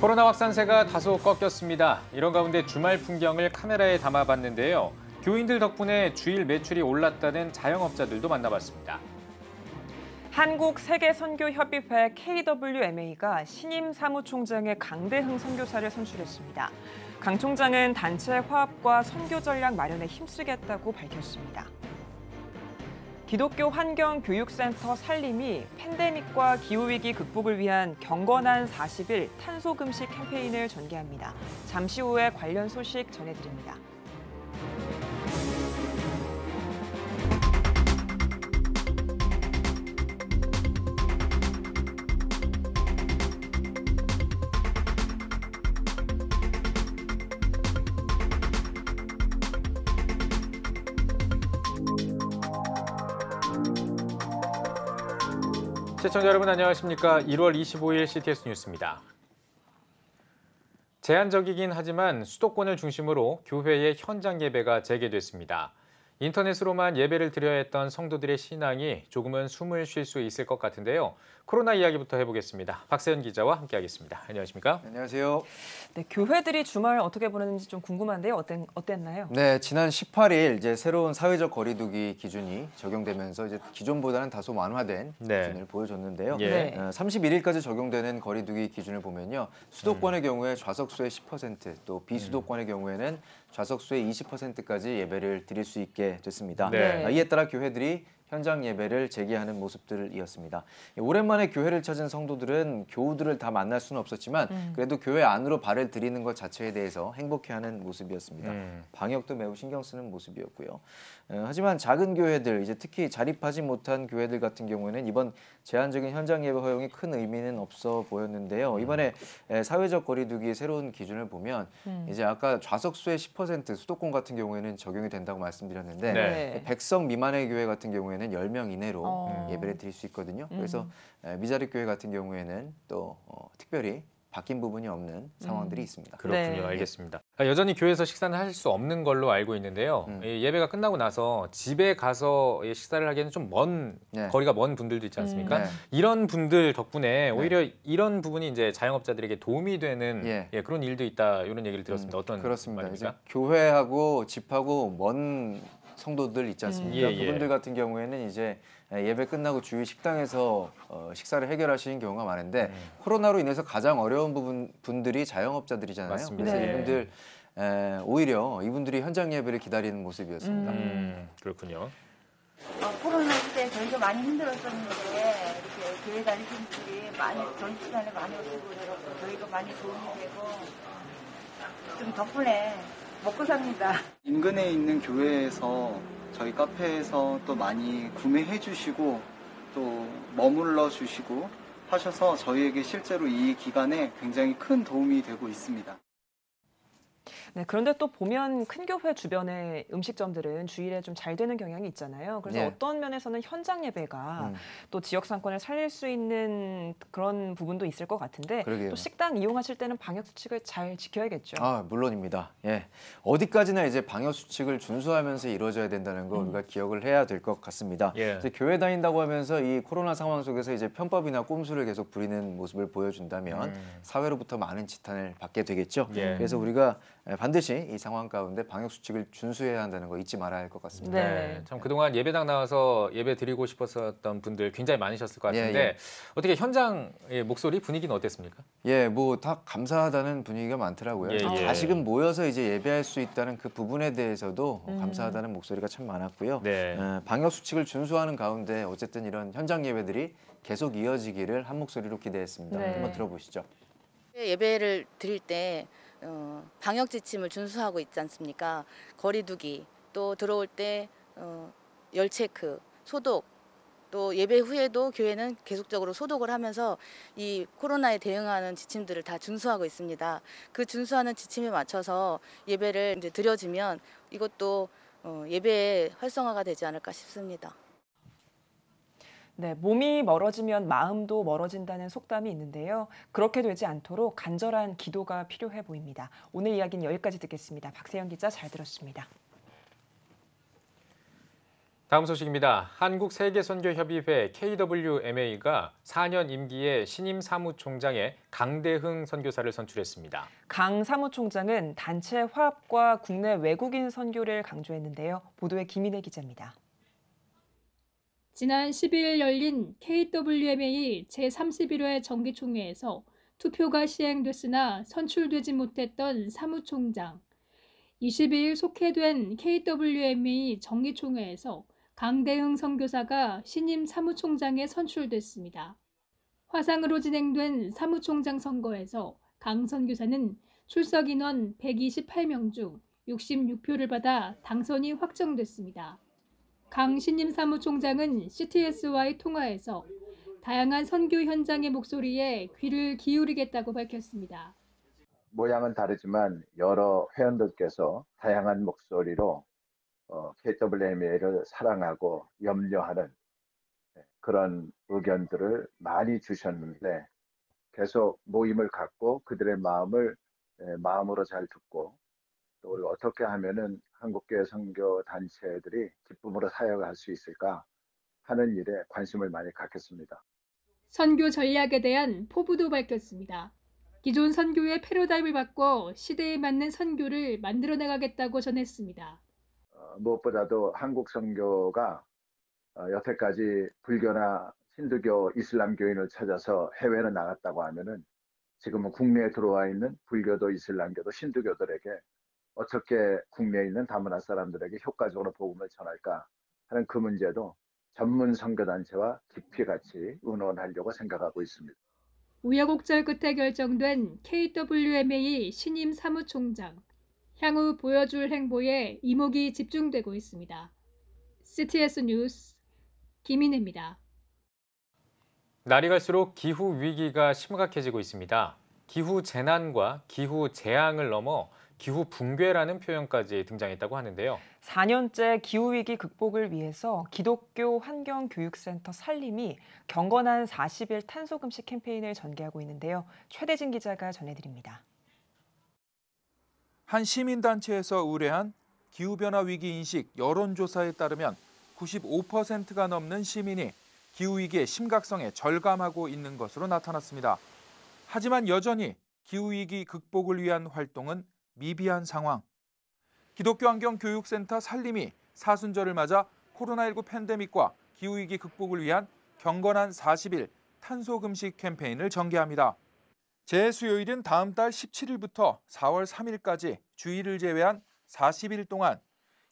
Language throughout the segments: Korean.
코로나 확산세가 다소 꺾였습니다. 이런 가운데 주말 풍경을 카메라에 담아봤는데요. 교인들 덕분에 주일 매출이 올랐다는 자영업자들도 만나봤습니다. 한국세계선교협의회 KWMA가 신임 사무총장의 강대흥 선교사를 선출했습니다. 강 총장은 단체 화합과 선교 전략 마련에 힘쓰겠다고 밝혔습니다. 기독교 환경교육센터 산림이 팬데믹과 기후위기 극복을 위한 경건한 40일 탄소금식 캠페인을 전개합니다. 잠시 후에 관련 소식 전해드립니다. 시청자 여러분 안녕하십니까? 1월 25일 CTS 뉴스입니다. 제한적이긴 하지만 수도권을 중심으로 교회의 현장 예배가 재개됐습니다. 인터넷으로만 예배를 드려야 했던 성도들의 신앙이 조금은 숨을 쉴 수 있을 것 같은데요. 코로나 이야기부터 해보겠습니다. 박세현 기자와 함께하겠습니다. 안녕하십니까? 안녕하세요. 네, 교회들이 주말 어떻게 보냈는지 좀 궁금한데요. 어땠나요? 네, 지난 18일 이제 새로운 사회적 거리두기 기준이 적용되면서 이제 기존보다는 다소 완화된 기준을 보여줬는데요. 31일까지 적용되는 거리두기 기준을 보면요, 수도권의 경우에 좌석수의 10%, 또 비수도권의 경우에는 좌석수의 20%까지 예배를 드릴 수 있게 됐습니다. 이에 따라 교회들이 현장 예배를 재개하는 모습들이었습니다. 오랜만에 교회를 찾은 성도들은 교우들을 다 만날 수는 없었지만 그래도 교회 안으로 발을 들이는 것 자체에 대해서 행복해하는 모습이었습니다. 방역도 매우 신경 쓰는 모습이었고요. 하지만 작은 교회들, 이제 특히 자립하지 못한 교회들 같은 경우에는 이번 제한적인 현장 예배 허용이 큰 의미는 없어 보였는데요. 이번에 사회적 거리두기의 새로운 기준을 보면 이제 아까 좌석수의 10% 수도권 같은 경우에는 적용이 된다고 말씀드렸는데 100석 미만의 교회 같은 경우에는 10명 이내로 예배를 드릴 수 있거든요. 그래서 미자립 교회 같은 경우에는 또 특별히 바뀐 부분이 없는 상황들이 있습니다. 그렇군요. 알겠습니다. 여전히 교회에서 식사는 할 수 없는 걸로 알고 있는데요. 예배가 끝나고 나서 집에 가서 식사를 하기에는 좀 거리가 먼 분들도 있지 않습니까? 이런 분들 덕분에 오히려 이런 부분이 이제 자영업자들에게 도움이 되는 그런 일도 있다, 이런 얘기를 들었습니다. 어떤 그렇습니다. 말입니까? 이제 교회하고 집하고 먼 성도들 있지 않습니까? 그분들 같은 경우에는 이제 예배 끝나고 주위 식당에서 식사를 해결하시는 경우가 많은데 코로나로 인해서 가장 어려운 분들이 자영업자들이잖아요. 맞습니다. 그래서 이분들 오히려 이분들이 현장 예배를 기다리는 모습이었습니다. 그렇군요. 코로나 시대에 저희가 많이 힘들었었는데 이렇게 교회 다니시는 분들이 많이 전 시간에 많이 오시고 저희가 많이 도움이 되고 좀 덕분에 먹고 삽니다. 인근에 있는 교회에서 저희 카페에서 또 많이 구매해 주시고 또 머물러 주시고 하셔서 저희에게 실제로 이 기간에 굉장히 큰 도움이 되고 있습니다. 네, 그런데 또 보면 큰 교회 주변의 음식점들은 주일에 좀 잘 되는 경향이 있잖아요. 그래서 어떤 면에서는 현장 예배가 또 지역 상권을 살릴 수 있는 그런 부분도 있을 것 같은데 또 식당 이용하실 때는 방역 수칙을 잘 지켜야겠죠. 물론입니다. 어디까지나 이제 방역 수칙을 준수하면서 이루어져야 된다는 거 우리가 기억을 해야 될 것 같습니다. 이제 교회 다닌다고 하면서 이 코로나 상황 속에서 이제 편법이나 꼼수를 계속 부리는 모습을 보여준다면 사회로부터 많은 지탄을 받게 되겠죠. 그래서 우리가 반드시 이 상황 가운데 방역 수칙을 준수해야 한다는 거 잊지 말아야 할 것 같습니다. 참 그동안 예배당 나와서 예배 드리고 싶었던 분들 굉장히 많으셨을 것 같은데 어떻게 현장 목소리 분위기는 어땠습니까? 뭐 다 감사하다는 분위기가 많더라고요. 다시금 모여서 이제 예배할 수 있다는 그 부분에 대해서도 감사하다는 목소리가 참 많았고요. 방역 수칙을 준수하는 가운데 어쨌든 이런 현장 예배들이 계속 이어지기를 한 목소리로 기대했습니다. 한번 들어보시죠. 예배를 드릴 때 방역 지침을 준수하고 있지 않습니까? 거리두기, 또 들어올 때 열 체크, 소독, 또 예배 후에도 교회는 계속적으로 소독을 하면서 이 코로나에 대응하는 지침들을 다 준수하고 있습니다. 그 준수하는 지침에 맞춰서 예배를 이제 드려지면 이것도 예배의 활성화가 되지 않을까 싶습니다. 네, 몸이 멀어지면 마음도 멀어진다는 속담이 있는데요. 그렇게 되지 않도록 간절한 기도가 필요해 보입니다. 오늘 이야기는 여기까지 듣겠습니다. 박세현 기자 잘 들었습니다. 다음 소식입니다. 한국세계선교협의회 KWMA가 4년 임기의 신임 사무총장에 강대흥 선교사를 선출했습니다. 강 사무총장은 단체 화합과 국내 외국인 선교를 강조했는데요. 보도에 김인혜 기자입니다. 지난 12일 열린 KWMA 제31회 정기총회에서 투표가 시행됐으나 선출되지 못했던 사무총장. 22일 속회된 KWMA 정기총회에서 강대흥 선교사가 신임 사무총장에 선출됐습니다. 화상으로 진행된 사무총장 선거에서 강 선교사는 출석 인원 128명 중 66표를 받아 당선이 확정됐습니다. 강 신임 사무총장은 CTS와의 통화에서 다양한 선교 현장의 목소리에 귀를 기울이겠다고 밝혔습니다. 모양은 다르지만 여러 회원들께서 다양한 목소리로 KWMA를 사랑하고 염려하는 그런 의견들을 많이 주셨는데 계속 모임을 갖고 그들의 마음으로 잘 듣고 또 어떻게 하면은 한국교회 선교 단체들이 기쁨으로 사역할 수 있을까 하는 일에 관심을 많이 갖겠습니다. 선교 전략에 대한 포부도 밝혔습니다. 기존 선교의 패러다임을 바꿔 시대에 맞는 선교를 만들어 나가겠다고 전했습니다. 무엇보다도 한국 선교가 여태까지 불교나 힌두교, 이슬람교인을 찾아서 해외로 나갔다고 하면은 지금은 국내에 들어와 있는 불교도, 이슬람교도, 힌두교들에게 어떻게 국내에 있는 다문화 사람들에게 효과적으로 복음을 전할까 하는 그 문제도 전문 선교단체와 깊이 같이 의논하려고 생각하고 있습니다. 우여곡절 끝에 결정된 KWMA 신임 사무총장. 향후 보여줄 행보에 이목이 집중되고 있습니다. CTS 뉴스 김인혜입니다. 날이 갈수록 기후 위기가 심각해지고 있습니다. 기후 재난과 기후 재앙을 넘어 기후 붕괴라는 표현까지 등장했다고 하는데요. 4년째 기후위기 극복을 위해서 기독교 환경교육센터 산림이 경건한 40일 탄소금식 캠페인을 전개하고 있는데요. 최대진 기자가 전해드립니다. 한 시민단체에서 의뢰한 기후변화 위기 인식 여론조사에 따르면 95%가 넘는 시민이 기후위기의 심각성에 절감하고 있는 것으로 나타났습니다. 하지만 여전히 기후위기 극복을 위한 활동은 미비한 상황. 기독교 환경교육센터 산림이 사순절을 맞아 코로나19 팬데믹과 기후위기 극복을 위한 경건한 40일 탄소금식 캠페인을 전개합니다. 재수요일은 다음 달 17일부터 4월 3일까지 주일을 제외한 40일 동안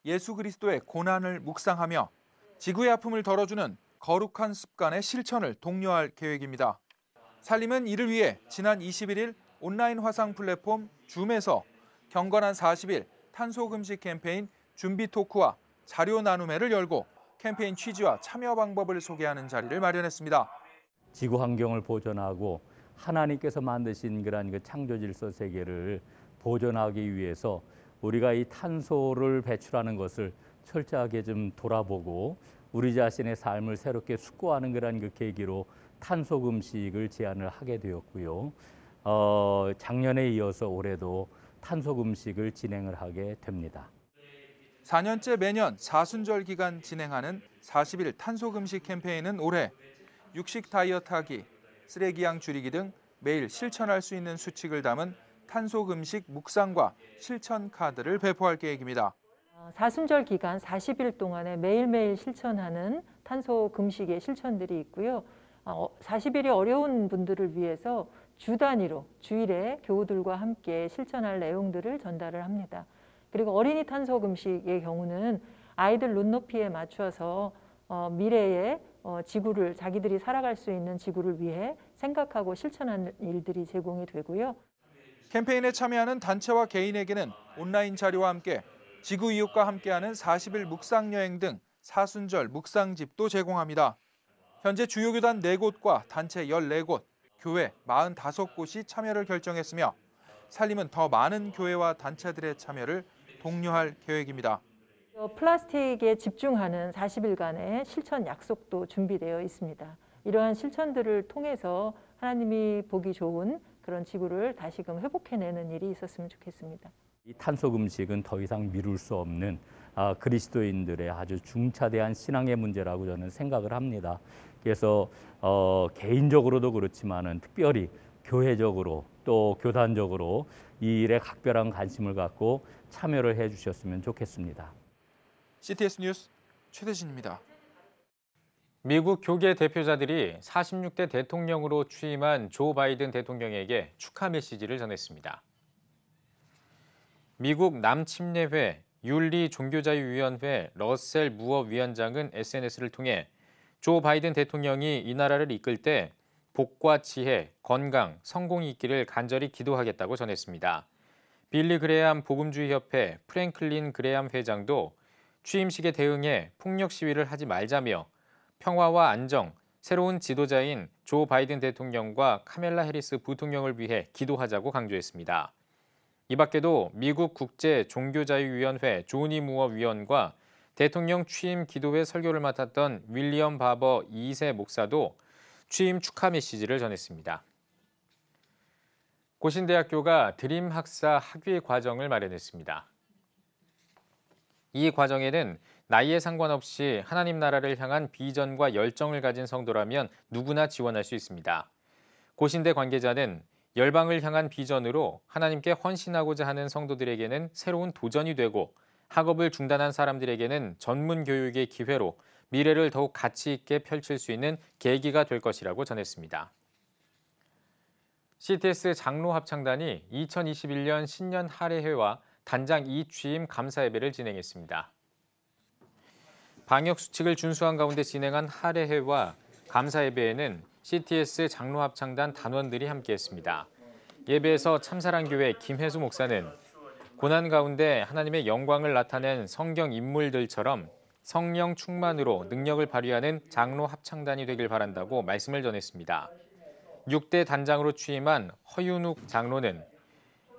예수 그리스도의 고난을 묵상하며 지구의 아픔을 덜어주는 거룩한 습관의 실천을 독려할 계획입니다. 산림은 이를 위해 지난 21일 온라인 화상 플랫폼 줌에서 경건한 40일 탄소금식 캠페인 준비 토크와 자료 나눔회를 열고 캠페인 취지와 참여 방법을 소개하는 자리를 마련했습니다. 지구 환경을 보존하고 하나님께서 만드신 그런 그 창조 질서 세계를 보존하기 위해서 우리가 이 탄소를 배출하는 것을 철저하게 좀 돌아보고 우리 자신의 삶을 새롭게 숙고하는 그런 그 계기로 탄소 금식을 제안을 하게 되었고요. 작년에 이어서 올해도 탄소 금식을 진행을 하게 됩니다. 4년째 매년 사순절 기간 진행하는 40일 탄소 금식 캠페인은 올해 육식 다이어트하기, 쓰레기양 줄이기 등 매일 실천할 수 있는 수칙을 담은 탄소 금식 묵상과 실천 카드를 배포할 계획입니다. 사순절 기간 40일 동안에 매일매일 실천하는 탄소 금식의 실천들이 있고요. 40일이 어려운 분들을 위해서 주 단위로 주일에 교우들과 함께 실천할 내용들을 전달을 합니다. 그리고 어린이 탄소 금식의 경우는 아이들 눈높이에 맞춰서 미래의 지구를 자기들이 살아갈 수 있는 지구를 위해 생각하고 실천하는 일들이 제공이 되고요. 캠페인에 참여하는 단체와 개인에게는 온라인 자료와 함께 지구 이웃과 함께하는 40일 묵상 여행 등 사순절 묵상집도 제공합니다. 현재 주요 교단 4곳과 단체 14곳, 교회 45곳이 참여를 결정했으며 산림은 더 많은 교회와 단체들의 참여를 독려할 계획입니다. 플라스틱에 집중하는 40일간의 실천 약속도 준비되어 있습니다. 이러한 실천들을 통해서 하나님이 보기 좋은 그런 지구를 다시금 회복해내는 일이 있었으면 좋겠습니다. 이 탄소 금식은 더 이상 미룰 수 없는 그리스도인들의 아주 중차대한 신앙의 문제라고 저는 생각을 합니다. 그래서 개인적으로도 그렇지만은 특별히 교회적으로 또 교단적으로 이 일에 각별한 관심을 갖고 참여를 해주셨으면 좋겠습니다. CTS 뉴스 최대진입니다. 미국 교계 대표자들이 46대 대통령으로 취임한 조 바이든 대통령에게 축하 메시지를 전했습니다. 미국 남침례회 윤리종교자유위원회 러셀 무어 위원장은 SNS를 통해 조 바이든 대통령이 이 나라를 이끌 때 복과 지혜, 건강, 성공이 있기를 간절히 기도하겠다고 전했습니다. 빌리 그레암 복음주의협회 프랭클린 그레암 회장도 취임식에 대응해 폭력 시위를 하지 말자며 평화와 안정, 새로운 지도자인 조 바이든 대통령과 카멜라 해리스 부통령을 위해 기도하자고 강조했습니다. 이 밖에도 미국 국제종교자유위원회 조니 무어 위원과 대통령 취임 기도회 설교를 맡았던 윌리엄 바버 2세 목사도 취임 축하 메시지를 전했습니다. 고신대학교가 드림 학사 학위 과정을 마련했습니다. 이 과정에는 나이에 상관없이 하나님 나라를 향한 비전과 열정을 가진 성도라면 누구나 지원할 수 있습니다. 고신대 관계자는 열방을 향한 비전으로 하나님께 헌신하고자 하는 성도들에게는 새로운 도전이 되고 학업을 중단한 사람들에게는 전문 교육의 기회로 미래를 더욱 가치 있게 펼칠 수 있는 계기가 될 것이라고 전했습니다. CTS 장로합창단이 2021년 신년 할애회와 단장 2취임 감사예배를 진행했습니다. 방역수칙을 준수한 가운데 진행한 할애회와 감사예배에는 CTS 장로합창단 단원들이 함께했습니다. 예배에서 참사랑교회 김혜수 목사는 고난 가운데 하나님의 영광을 나타낸 성경 인물들처럼 성령 충만으로 능력을 발휘하는 장로 합창단이 되길 바란다고 말씀을 전했습니다. 6대 단장으로 취임한 허윤욱 장로는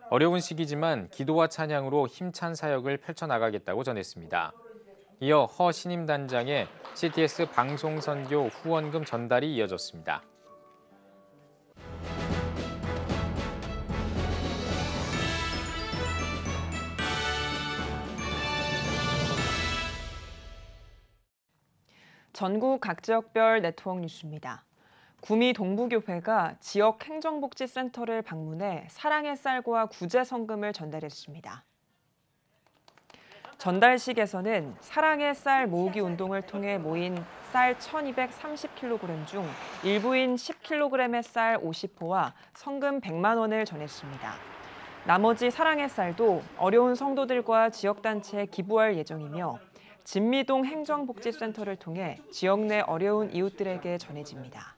어려운 시기지만 기도와 찬양으로 힘찬 사역을 펼쳐나가겠다고 전했습니다. 이어 허 신임 단장의 CTS 방송선교 후원금 전달이 이어졌습니다. 전국 각 지역별 네트워크 뉴스입니다. 구미 동부교회가 지역 행정복지센터를 방문해 사랑의 쌀과 구제 성금을 전달했습니다. 전달식에서는 사랑의 쌀 모으기 운동을 통해 모인 쌀 1,230kg 중 일부인 10kg의 쌀 50포와 성금 100만 원을 전했습니다. 나머지 사랑의 쌀도 어려운 성도들과 지역단체에 기부할 예정이며 진미동 행정복지센터를 통해 지역 내 어려운 이웃들에게 전해집니다.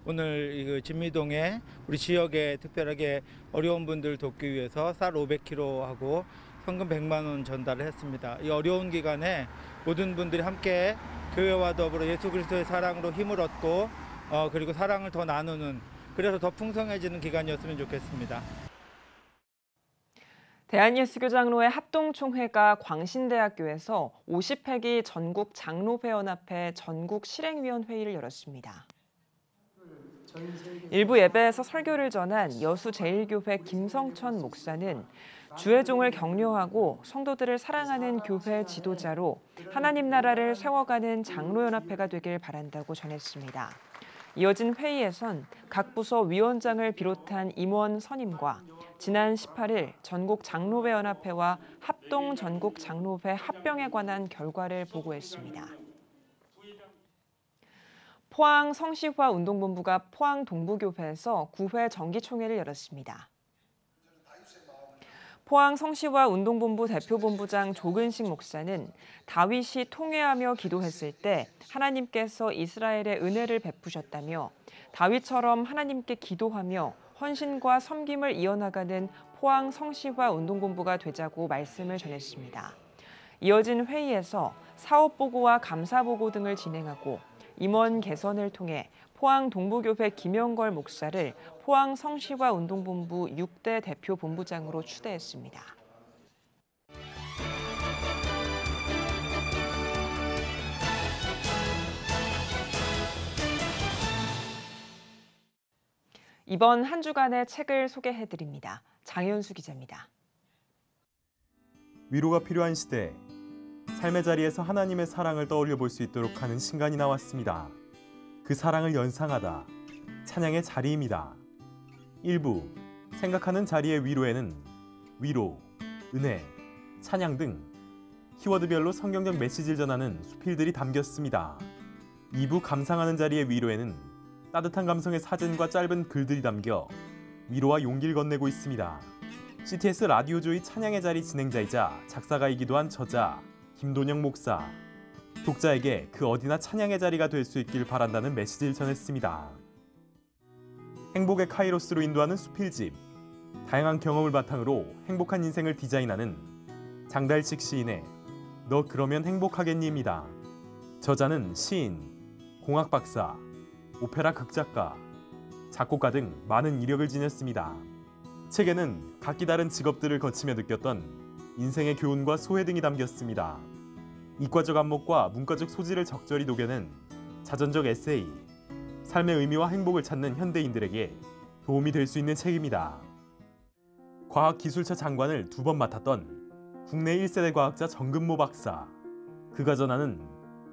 오늘 진미동에 우리 지역에 특별하게 어려운 분들 돕기 위해서 쌀 500kg 하고 현금 100만 원 전달을 했습니다. 이 어려운 기간에 모든 분들이 함께 교회와 더불어 예수 그리스도의 사랑으로 힘을 얻고 그리고 사랑을 더 나누는 그래서 더 풍성해지는 기간이었으면 좋겠습니다. 대한예수교장로회 합동총회가 광신대학교에서 50회기 전국 장로회원합회 전국 실행위원회의를 열었습니다. 일부 예배에서 설교를 전한 여수제일교회 김성천 목사는 주의 종을 격려하고 성도들을 사랑하는 교회 지도자로 하나님 나라를 세워가는 장로연합회가 되길 바란다고 전했습니다. 이어진 회의에선 각 부서 위원장을 비롯한 임원 선임과 지난 18일 전국 장로회 연합회와 합동 전국 장로회 합병에 관한 결과를 보고했습니다. 포항 성시화 운동본부가 포항 동부교회에서 9회 정기총회를 열었습니다. 포항 성시화 운동본부 대표본부장 조근식 목사는 다윗이 통회하며 기도했을 때 하나님께서 이스라엘에 은혜를 베푸셨다며 다윗처럼 하나님께 기도하며 헌신과 섬김을 이어나가는 포항 성시화 운동본부가 되자고 말씀을 전했습니다. 이어진 회의에서 사업보고와 감사보고 등을 진행하고 임원 개선을 통해 포항 동부교회 김영걸 목사를 포항 성시화 운동본부 6대 대표 본부장으로 추대했습니다. 이번 한 주간의 책을 소개해드립니다. 장현수 기자입니다. 위로가 필요한 시대, 삶의 자리에서 하나님의 사랑을 떠올려 볼 수 있도록 하는 신간이 나왔습니다. 그 사랑을 연상하다, 찬양의 자리입니다. 1부, 생각하는 자리의 위로에는 위로, 은혜, 찬양 등 키워드별로 성경적 메시지를 전하는 수필들이 담겼습니다. 2부, 감상하는 자리의 위로에는 따뜻한 감성의 사진과 짧은 글들이 담겨 위로와 용기를 건네고 있습니다. CTS 라디오조이 찬양의 자리 진행자이자 작사가이기도 한 저자 김돈영 목사, 독자에게 그 어디나 찬양의 자리가 될 수 있길 바란다는 메시지를 전했습니다. 행복의 카이로스로 인도하는 수필집, 다양한 경험을 바탕으로 행복한 인생을 디자인하는 장달식 시인의 너 그러면 행복하겠니입니다. 저자는 시인, 공학 박사, 오페라 극작가, 작곡가 등 많은 이력을 지녔습니다. 책에는 각기 다른 직업들을 거치며 느꼈던 인생의 교훈과 소회 등이 담겼습니다. 이과적 안목과 문과적 소질을 적절히 녹여낸 자전적 에세이, 삶의 의미와 행복을 찾는 현대인들에게 도움이 될 수 있는 책입니다. 과학기술처 장관을 2번 맡았던 국내 1세대 과학자 정근모 박사, 그가 전하는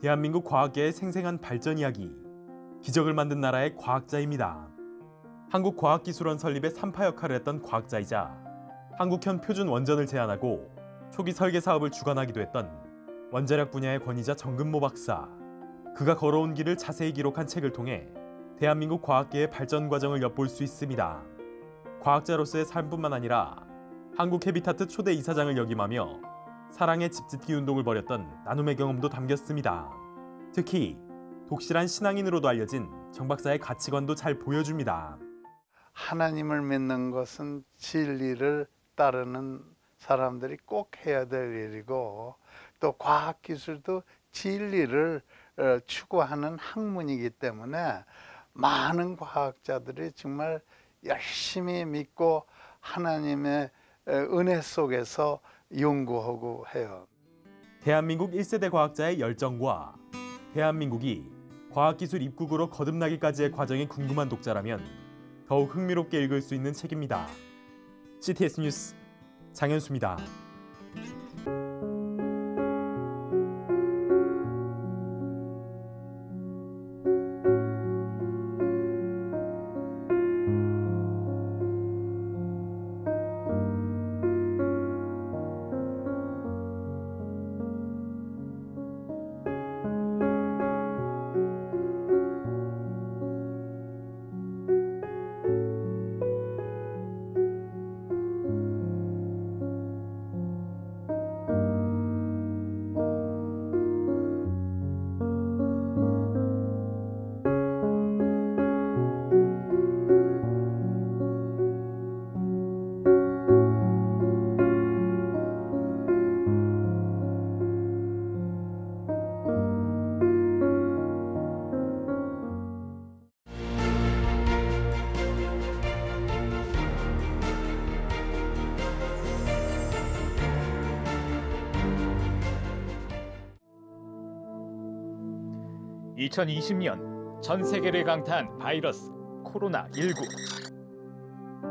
대한민국 과학계의 생생한 발전 이야기, 기적을 만든 나라의 과학자입니다. 한국과학기술원 설립의 3파 역할을 했던 과학자이자 한국형 표준 원전을 제안하고 초기 설계 사업을 주관하기도 했던 원자력 분야의 권위자 정근모 박사, 그가 걸어온 길을 자세히 기록한 책을 통해 대한민국 과학계의 발전 과정을 엿볼 수 있습니다. 과학자로서의 삶뿐만 아니라 한국 헤비타트 초대 이사장을 역임하며 사랑의 집짓기 운동을 벌였던 나눔의 경험도 담겼습니다. 특히 독실한 신앙인으로도 알려진 정 박사의 가치관도 잘 보여줍니다. 하나님을 믿는 것은 진리를 따르는 사람들이 꼭 해야 될 일이고, 또 과학기술도 진리를 추구하는 학문이기 때문에 많은 과학자들이 정말 열심히 믿고 하나님의 은혜 속에서 연구하고 해요. 대한민국 1세대 과학자의 열정과 대한민국이 과학기술 입국으로 거듭나기까지의 과정이 궁금한 독자라면 더욱 흥미롭게 읽을 수 있는 책입니다. CTS 뉴스 장현수입니다. (2020년) 전 세계를 강타한 바이러스 코로나19.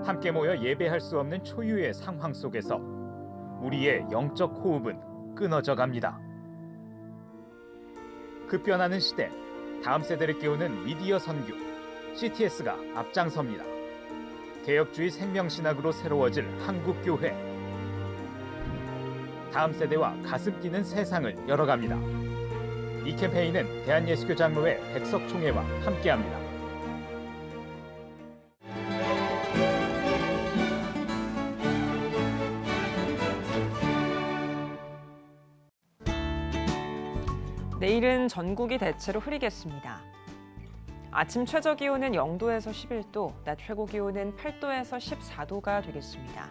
함께 모여 예배할 수 없는 초유의 상황 속에서 우리의 영적 호흡은 끊어져 갑니다. 급변하는 시대, 다음 세대를 깨우는 미디어 선교, CTS가 앞장섭니다. 개혁주의 생명신학으로 새로워질 한국교회. 다음 세대와 가슴 뛰는 세상을 열어갑니다. 이 캠페인은 대한예수교 장로회 백석총회와 함께합니다. 내일은 전국이 대체로 흐리겠습니다. 아침 최저기온은 0도에서 11도, 낮 최고기온은 8도에서 14도가 되겠습니다.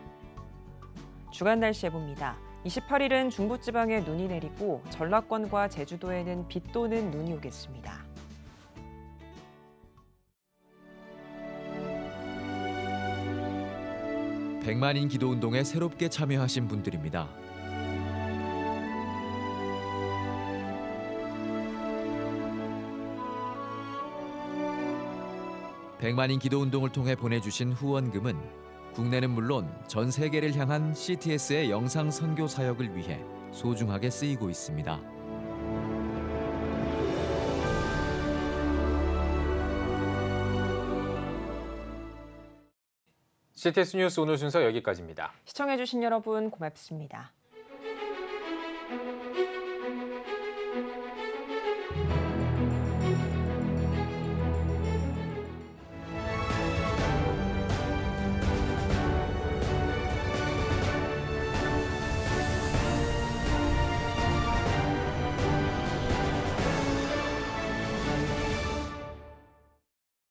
주간 날씨 해봅니다. 28일은 중부지방에 눈이 내리고 전라권과 제주도에는 비 또는 눈이 오겠습니다. 백만인 기도운동에 새롭게 참여하신 분들입니다. 백만인 기도운동을 통해 보내주신 후원금은 국내는 물론 전 세계를 향한 CTS의 영상 선교 사역을 위해 소중하게 쓰이고 있습니다. CTS 뉴스 오늘 순서 여기까지입니다. 시청해주신 여러분 고맙습니다.